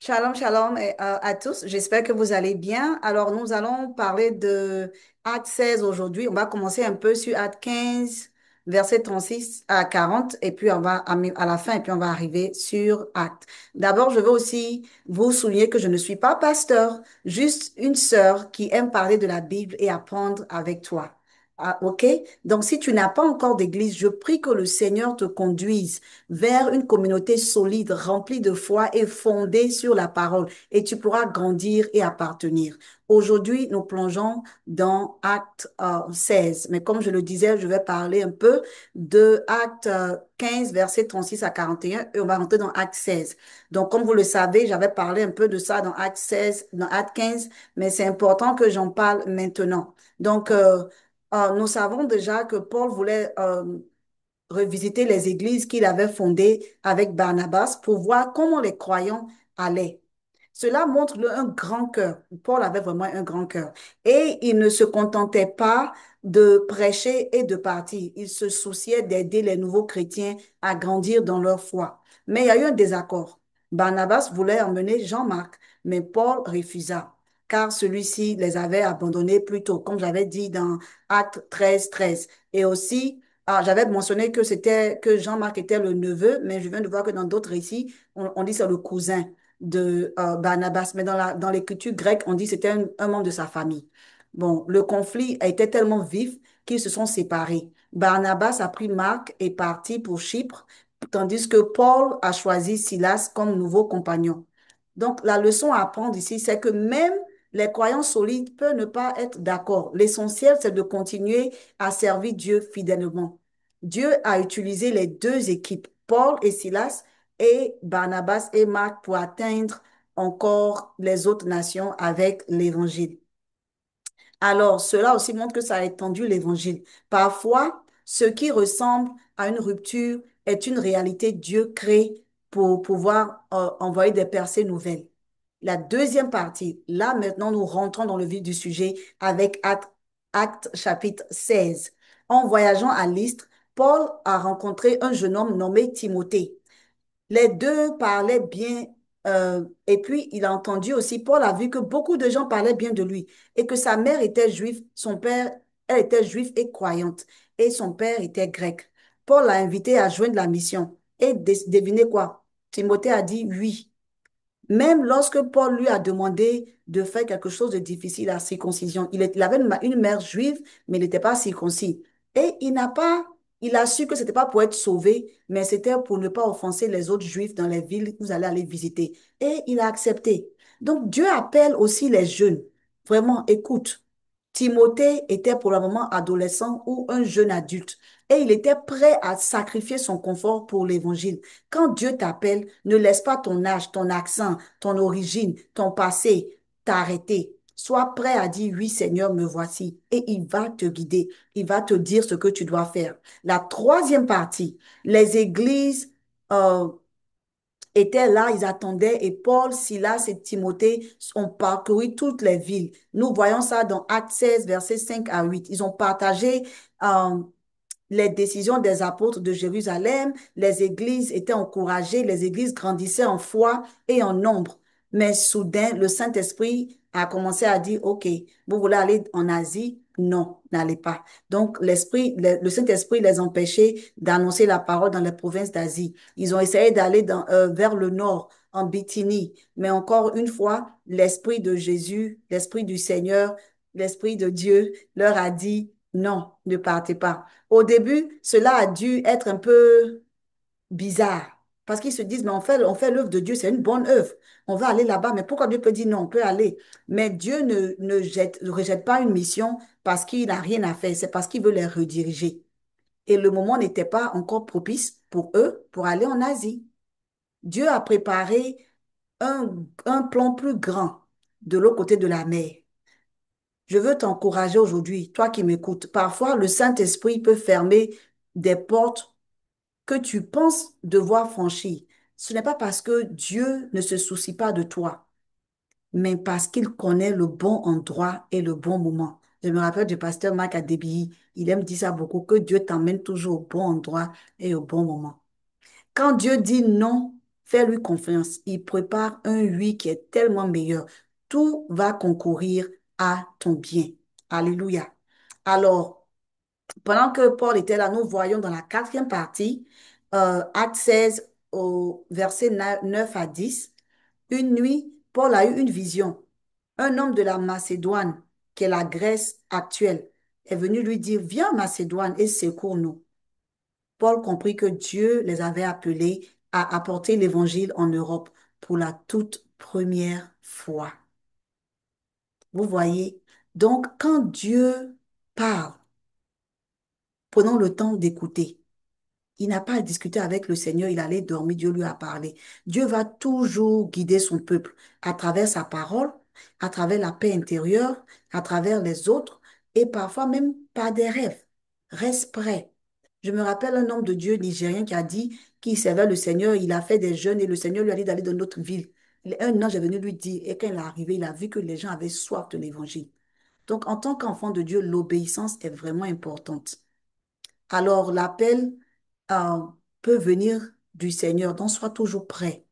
Shalom, shalom à tous. J'espère que vous allez bien. Alors, nous allons parler de Acte 16 aujourd'hui. On va commencer un peu sur Acte 15, verset 36 à 40, et puis on va à la fin, et puis on va arriver sur Acte. D'abord, je veux aussi vous souligner que je ne suis pas pasteur, juste une sœur qui aime parler de la Bible et apprendre avec toi. Ah, OK? Donc, si tu n'as pas encore d'église, je prie que le Seigneur te conduise vers une communauté solide, remplie de foi et fondée sur la parole. Et tu pourras grandir et appartenir. Aujourd'hui, nous plongeons dans Acte 16. Mais comme je le disais, je vais parler un peu de Acte 15, verset 36 à 41, et on va rentrer dans Acte 16. Donc, comme vous le savez, j'avais parlé un peu de ça dans Acte 16, dans Acte 15, mais c'est important que j'en parle maintenant. Donc, nous savons déjà que Paul voulait revisiter les églises qu'il avait fondées avec Barnabas pour voir comment les croyants allaient. Cela montre un grand cœur. Paul avait vraiment un grand cœur. Et il ne se contentait pas de prêcher et de partir. Il se souciait d'aider les nouveaux chrétiens à grandir dans leur foi. Mais il y a eu un désaccord. Barnabas voulait emmener Jean-Marc, mais Paul refusa, car celui-ci les avait abandonnés plus tôt, comme j'avais dit dans Acte 13, 13. Et aussi, j'avais mentionné que que Jean-Marc était le neveu, mais je viens de voir que dans d'autres récits, on dit c'est le cousin de Barnabas, mais dans l'écriture grecque, on dit que c'était un membre de sa famille. Bon, le conflit a été tellement vif qu'ils se sont séparés. Barnabas a pris Marc et parti pour Chypre, tandis que Paul a choisi Silas comme nouveau compagnon. Donc, la leçon à apprendre ici, c'est que même les croyants solides peuvent ne pas être d'accord. L'essentiel, c'est de continuer à servir Dieu fidèlement. Dieu a utilisé les deux équipes, Paul et Silas, et Barnabas et Marc pour atteindre encore les autres nations avec l'évangile. Alors, cela aussi montre que ça a étendu l'évangile. Parfois, ce qui ressemble à une rupture est une réalité Dieu crée pour pouvoir envoyer des percées nouvelles. La deuxième partie, là maintenant, nous rentrons dans le vif du sujet avec Acte chapitre 16. En voyageant à Lystre, Paul a rencontré un jeune homme nommé Timothée. Les deux parlaient bien. Et puis, il a entendu aussi, Paul a vu que beaucoup de gens parlaient bien de lui et que sa mère était juive, son père, elle était juive et croyante, et son père était grec. Paul l'a invité à joindre la mission. Et devinez quoi? Timothée a dit oui. Même lorsque Paul lui a demandé de faire quelque chose de difficile à la circoncision, il avait une mère juive, mais il n'était pas circoncis. Et il a su que ce n'était pas pour être sauvé, mais c'était pour ne pas offenser les autres juifs dans les villes que vous allez aller visiter. Et il a accepté. Donc Dieu appelle aussi les jeunes. Vraiment, écoute. Timothée était probablement adolescent ou un jeune adulte et il était prêt à sacrifier son confort pour l'évangile. Quand Dieu t'appelle, ne laisse pas ton âge, ton accent, ton origine, ton passé t'arrêter. Sois prêt à dire oui, Seigneur, me voici. Et il va te guider. Il va te dire ce que tu dois faire. La troisième partie, les églises étaient là, ils attendaient et Paul, Silas et Timothée ont parcouru toutes les villes. Nous voyons ça dans Actes 16, versets 5 à 8. Ils ont partagé euh, les décisions des apôtres de Jérusalem, les églises étaient encouragées, les églises grandissaient en foi et en nombre. Mais soudain, le Saint-Esprit a commencé à dire, OK, vous voulez aller en Asie? Non, n'allez pas. Donc, le Saint-Esprit les empêchait d'annoncer la parole dans les provinces d'Asie. Ils ont essayé d'aller vers le nord, en Bithynie. Mais encore une fois, l'Esprit de Jésus, l'Esprit du Seigneur, l'Esprit de Dieu leur a dit, non, ne partez pas. Au début, cela a dû être un peu bizarre parce qu'ils se disent, mais on fait l'œuvre de Dieu, c'est une bonne œuvre. On va aller là-bas, mais pourquoi Dieu peut dire non, on peut aller. Mais Dieu ne rejette pas une mission parce qu'il n'a rien à faire, c'est parce qu'il veut les rediriger. Et le moment n'était pas encore propice pour eux pour aller en Asie. Dieu a préparé un, un plan plus grand de l'autre côté de la mer. Je veux t'encourager aujourd'hui, toi qui m'écoutes. Parfois, le Saint-Esprit peut fermer des portes que tu penses devoir franchir. Ce n'est pas parce que Dieu ne se soucie pas de toi, mais parce qu'il connaît le bon endroit et le bon moment. Je me rappelle du pasteur Marc Adébilly. Il aime dire ça beaucoup, que Dieu t'emmène toujours au bon endroit et au bon moment. Quand Dieu dit non, Fais-lui confiance. Il prépare un oui qui est tellement meilleur. Tout va concourir à ton bien. Alléluia. Alors, pendant que Paul était là, nous voyons dans la quatrième partie, Acte 16 au verset 9 à 10, une nuit, Paul a eu une vision. Un homme de la Macédoine, qui est la Grèce actuelle, est venu lui dire, viens en Macédoine et secours-nous. Paul comprit que Dieu les avait appelés à apporter l'évangile en Europe pour la toute première fois. Vous voyez? Donc, quand Dieu parle, prenons le temps d'écouter. Il n'a pas à discuter avec le Seigneur, il allait dormir, Dieu lui a parlé. Dieu va toujours guider son peuple à travers sa parole, à travers la paix intérieure, à travers les autres et parfois même par des rêves. Reste prêt. Je me rappelle un homme de Dieu nigérien qui a dit qu'il servait le Seigneur, il a fait des jeûnes et le Seigneur lui a dit d'aller dans notre ville. Un ange est venu lui dire et quand il est arrivé, il a vu que les gens avaient soif de l'évangile. Donc, en tant qu'enfant de Dieu, l'obéissance est vraiment importante. Alors, l'appel euh, peut venir du Seigneur, donc sois toujours prêt.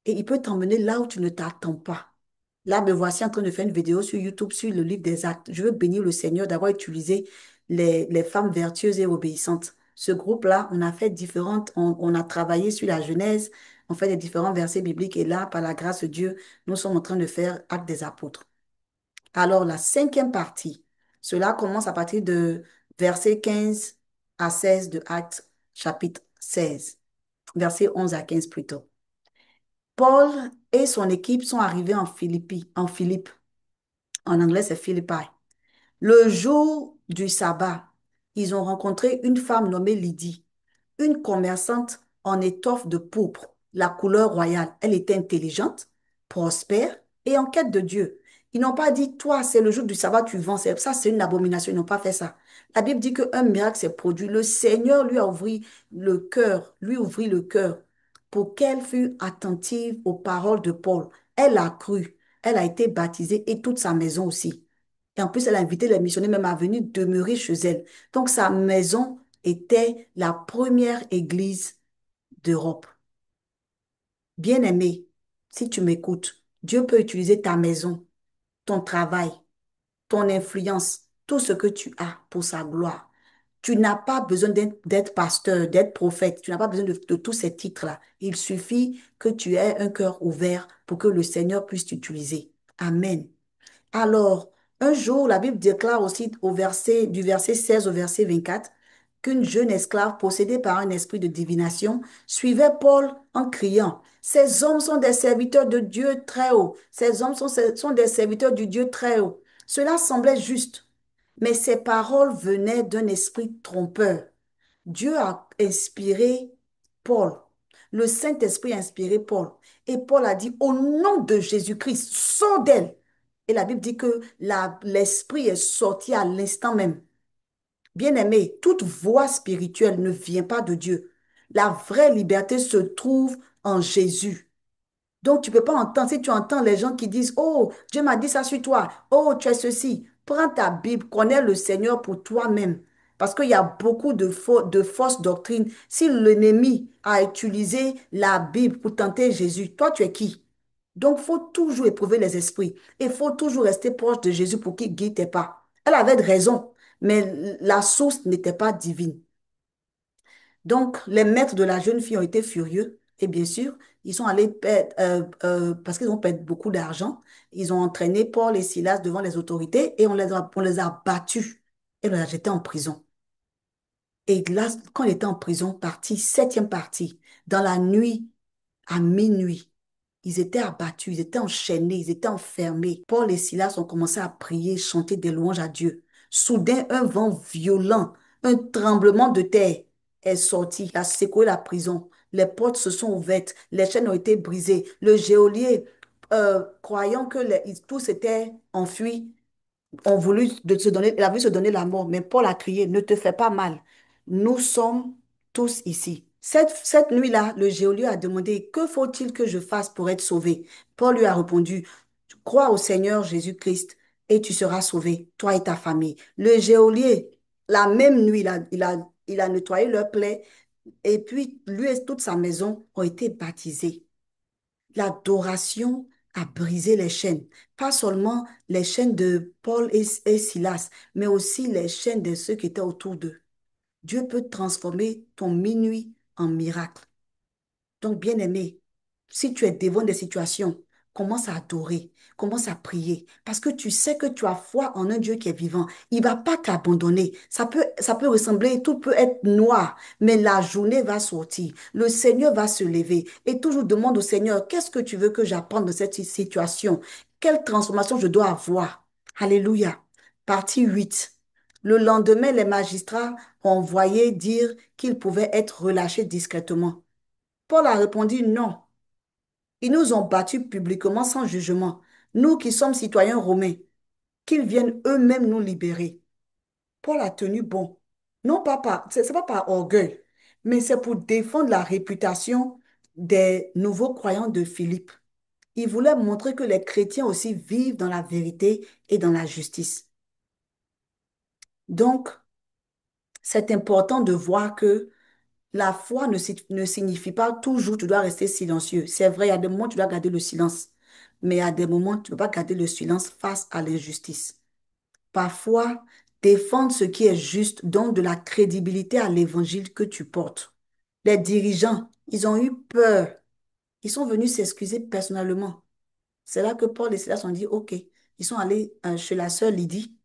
Et il peut t'emmener là où tu ne t'attends pas. Là, me voici en train de faire une vidéo sur YouTube sur le livre des Actes. Je veux bénir le Seigneur d'avoir utilisé les femmes vertueuses et obéissantes. Ce groupe-là, on a fait différentes, on a travaillé sur la Genèse, on fait des différents versets bibliques et là, par la grâce de Dieu, nous sommes en train de faire Actes des Apôtres. Alors, la cinquième partie, cela commence à partir de verset 15 à 16 de Actes chapitre 16, verset 11 à 15 plutôt. Paul et son équipe sont arrivés en Philippe. En anglais, c'est Philippi. Le jour du sabbat, ils ont rencontré une femme nommée Lydie, une commerçante en étoffe de pourpre, la couleur royale. Elle était intelligente, prospère et en quête de Dieu. Ils n'ont pas dit, toi, c'est le jour du sabbat, tu vends. Ça, c'est une abomination. Ils n'ont pas fait ça. La Bible dit qu'un miracle s'est produit. Le Seigneur lui ouvrit le cœur pour qu'elle fût attentive aux paroles de Paul. Elle a cru. Elle a été baptisée et toute sa maison aussi. Et en plus, elle a invité les missionnaires même à venir demeurer chez elle. Donc, sa maison était la première église d'Europe. Bien-aimé, si tu m'écoutes, Dieu peut utiliser ta maison, ton travail, ton influence, tout ce que tu as pour sa gloire. Tu n'as pas besoin d'être pasteur, d'être prophète. Tu n'as pas besoin de tous ces titres-là. Il suffit que tu aies un cœur ouvert pour que le Seigneur puisse t'utiliser. Amen. Alors, un jour, la Bible déclare aussi du verset 16 au verset 24 qu'une jeune esclave possédée par un esprit de divination suivait Paul en criant, ces hommes sont des serviteurs de Dieu très haut. Ces hommes sont des serviteurs du Dieu très haut. Cela semblait juste, mais ces paroles venaient d'un esprit trompeur. Dieu a inspiré Paul. Le Saint-Esprit a inspiré Paul. Et Paul a dit, au nom de Jésus-Christ, sors d'elle. Et la Bible dit que l'Esprit est sorti à l'instant même. Bien-aimé, toute voix spirituelle ne vient pas de Dieu. La vraie liberté se trouve en Jésus. Donc, tu ne peux pas entendre, si tu entends les gens qui disent, oh, Dieu m'a dit ça sur toi, oh, tu es ceci, prends ta Bible, connais le Seigneur pour toi-même. Parce qu'il y a beaucoup de fausses doctrines. Si l'ennemi a utilisé la Bible pour tenter Jésus, toi, tu es qui? Donc, il faut toujours éprouver les esprits. Il faut toujours rester proche de Jésus pour qu'il guide tes pas. Elle avait raison, mais la source n'était pas divine. Donc, les maîtres de la jeune fille ont été furieux. Et bien sûr, ils sont allés perdre, parce qu'ils ont perdu beaucoup d'argent, ils ont entraîné Paul et Silas devant les autorités et on les a battus et on les a jetés en prison. Et là, quand il était en prison, septième partie, dans la nuit, à minuit, ils étaient abattus, ils étaient enchaînés, ils étaient enfermés. Paul et Silas ont commencé à prier, chanter des louanges à Dieu. Soudain, un vent violent, un tremblement de terre est sorti, a secoué la prison. Les portes se sont ouvertes, les chaînes ont été brisées. Le geôlier, croyant que tous étaient enfuis, ont voulu se donner, il a voulu se donner la mort, mais Paul a crié, ne te fais pas mal. Nous sommes tous ici. Cette nuit-là, le geôlier a demandé, que faut-il que je fasse pour être sauvé? Paul lui a répondu, crois au Seigneur Jésus-Christ et tu seras sauvé, toi et ta famille. Le geôlier, la même nuit, il a nettoyé leur plaie et puis lui et toute sa maison ont été baptisés. L'adoration a brisé les chaînes. Pas seulement les chaînes de Paul et Silas, mais aussi les chaînes de ceux qui étaient autour d'eux. Dieu peut transformer ton minuit en miracle. Donc, bien-aimé, si tu es devant des situations, commence à adorer, commence à prier, parce que tu sais que tu as foi en un Dieu qui est vivant. Il ne va pas t'abandonner. Ça peut ressembler, tout peut être noir, mais la journée va sortir. Le Seigneur va se lever et toujours demande au Seigneur, qu'est-ce que tu veux que j'apprenne de cette situation? Quelle transformation je dois avoir? Alléluia. Partie 8. Le lendemain, les magistrats ont envoyé dire qu'ils pouvaient être relâchés discrètement. Paul a répondu non. Ils nous ont battus publiquement sans jugement. Nous qui sommes citoyens romains, qu'ils viennent eux-mêmes nous libérer. Paul a tenu bon. Non pas c'est pas par orgueil, mais c'est pour défendre la réputation des nouveaux croyants de Philippe. Il voulait montrer que les chrétiens aussi vivent dans la vérité et dans la justice. Donc, c'est important de voir que la foi ne signifie pas toujours tu dois rester silencieux. C'est vrai, il y a des moments où tu dois garder le silence, mais il y a des moments où tu ne peux pas garder le silence face à l'injustice. Parfois, défendre ce qui est juste donne de la crédibilité à l'évangile que tu portes. Les dirigeants, ils ont eu peur. Ils sont venus s'excuser personnellement. C'est là que Paul et Silas ont dit, OK, ils sont allés chez la sœur Lydie,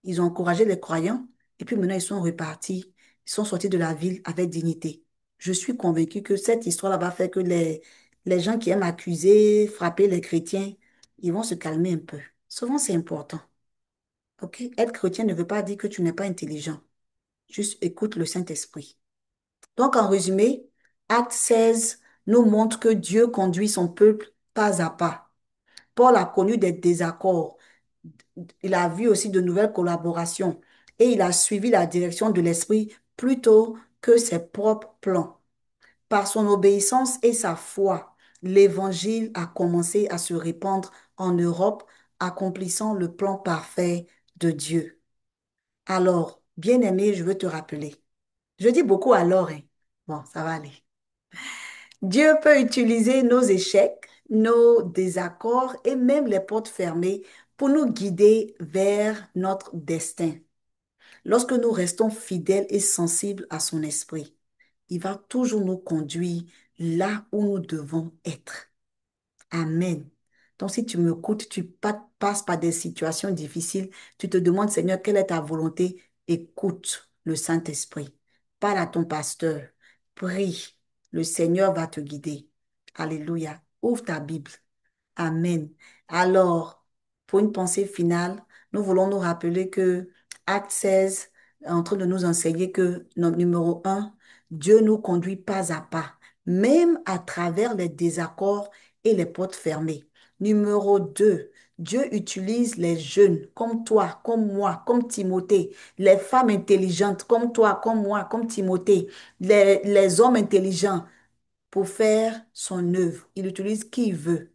ils ont encouragé les croyants, et puis maintenant ils sont repartis, ils sont sortis de la ville avec dignité. Je suis convaincue que cette histoire-là va faire que les gens qui aiment accuser, frapper les chrétiens, ils vont se calmer un peu. Souvent, c'est important. OK? Être chrétien ne veut pas dire que tu n'es pas intelligent. Juste écoute le Saint-Esprit. Donc, en résumé, Acte 16 nous montre que Dieu conduit son peuple pas à pas. Paul a connu des désaccords. Il a vu aussi de nouvelles collaborations et il a suivi la direction de l'Esprit plutôt que ses propres plans. Par son obéissance et sa foi, l'Évangile a commencé à se répandre en Europe, accomplissant le plan parfait de Dieu. Alors, bien-aimé, je veux te rappeler. Je dis beaucoup alors, hein. Bon, ça va aller. Dieu peut utiliser nos échecs, nos désaccords et même les portes fermées pour nous guider vers notre destin. Lorsque nous restons fidèles et sensibles à son esprit, il va toujours nous conduire là où nous devons être. Amen. Donc, si tu m'écoutes, passes par des situations difficiles, tu te demandes, Seigneur, quelle est ta volonté? Écoute le Saint-Esprit. Parle à ton pasteur. Prie. Le Seigneur va te guider. Alléluia. Ouvre ta Bible. Amen. Alors, pour une pensée finale, nous voulons nous rappeler que Acte 16 est en train de nous enseigner que, notre numéro un, Dieu nous conduit pas à pas, même à travers les désaccords et les portes fermées. Numéro 2, Dieu utilise les jeunes comme toi, comme moi, comme Timothée, les femmes intelligentes comme toi, comme moi, comme Timothée, les hommes intelligents pour faire son œuvre. Il utilise qui il veut.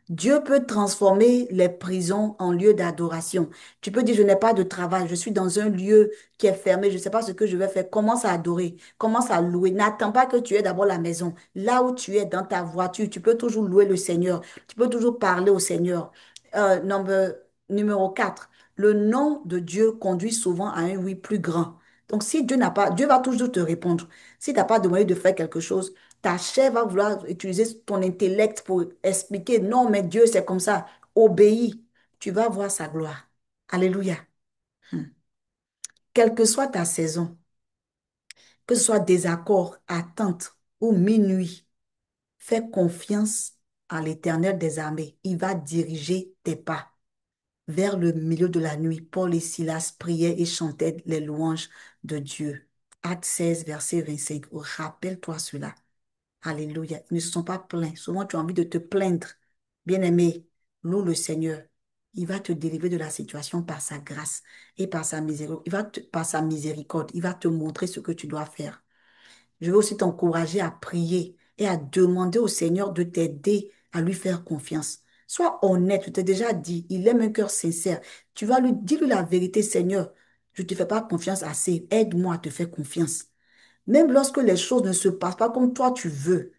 Dieu peut transformer les prisons en lieu d'adoration. Tu peux dire, je n'ai pas de travail, je suis dans un lieu qui est fermé, je ne sais pas ce que je vais faire. Commence à adorer, commence à louer. N'attends pas que tu aies d'abord la maison. Là où tu es, dans ta voiture, tu peux toujours louer le Seigneur. Tu peux toujours parler au Seigneur. Numéro 4, le nom de Dieu conduit souvent à un oui plus grand. Donc, si Dieu n'a pas, Dieu va toujours te répondre. Si tu n'as pas demandé de faire quelque chose, ta chair va vouloir utiliser ton intellect pour expliquer, non, mais Dieu, c'est comme ça. Obéis, tu vas voir sa gloire. Alléluia. Hmm. Quelle que soit ta saison, que ce soit désaccord, attente ou minuit, fais confiance à l'Éternel des armées. Il va diriger tes pas. Vers le milieu de la nuit, Paul et Silas priaient et chantaient les louanges de Dieu. Acte 16, verset 25. Rappelle-toi cela. Alléluia. Ils ne se sont pas plaints. Souvent, tu as envie de te plaindre. Bien-aimé, loue le Seigneur. Il va te délivrer de la situation par sa grâce et par sa miséricorde. Par sa miséricorde, il va te montrer ce que tu dois faire. Je veux aussi t'encourager à prier et à demander au Seigneur de t'aider à lui faire confiance. Sois honnête, je t'ai déjà dit, il aime un cœur sincère. Tu vas lui dire la vérité, Seigneur. Je ne te fais pas confiance assez. Aide-moi à te faire confiance. Même lorsque les choses ne se passent pas comme toi tu veux.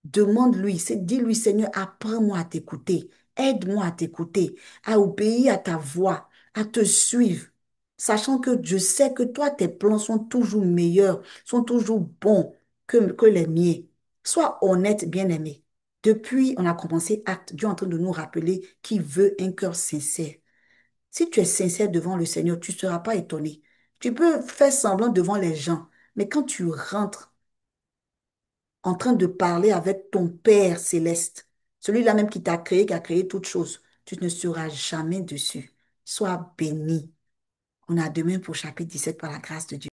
Demande-lui, dis-lui, Seigneur, apprends-moi à t'écouter. Aide-moi à t'écouter, à obéir à ta voix, à te suivre. Sachant que je sais que toi, tes plans sont toujours meilleurs, sont toujours bons que les miens. Sois honnête, bien-aimé. Depuis, on a commencé Acte, Dieu est en train de nous rappeler qu'il veut un cœur sincère. Si tu es sincère devant le Seigneur, tu ne seras pas étonné. Tu peux faire semblant devant les gens, mais quand tu rentres en train de parler avec ton Père céleste, celui-là même qui t'a créé, qui a créé toutes choses, tu ne seras jamais dessus. Sois béni. On a demain pour chapitre 17 par la grâce de Dieu.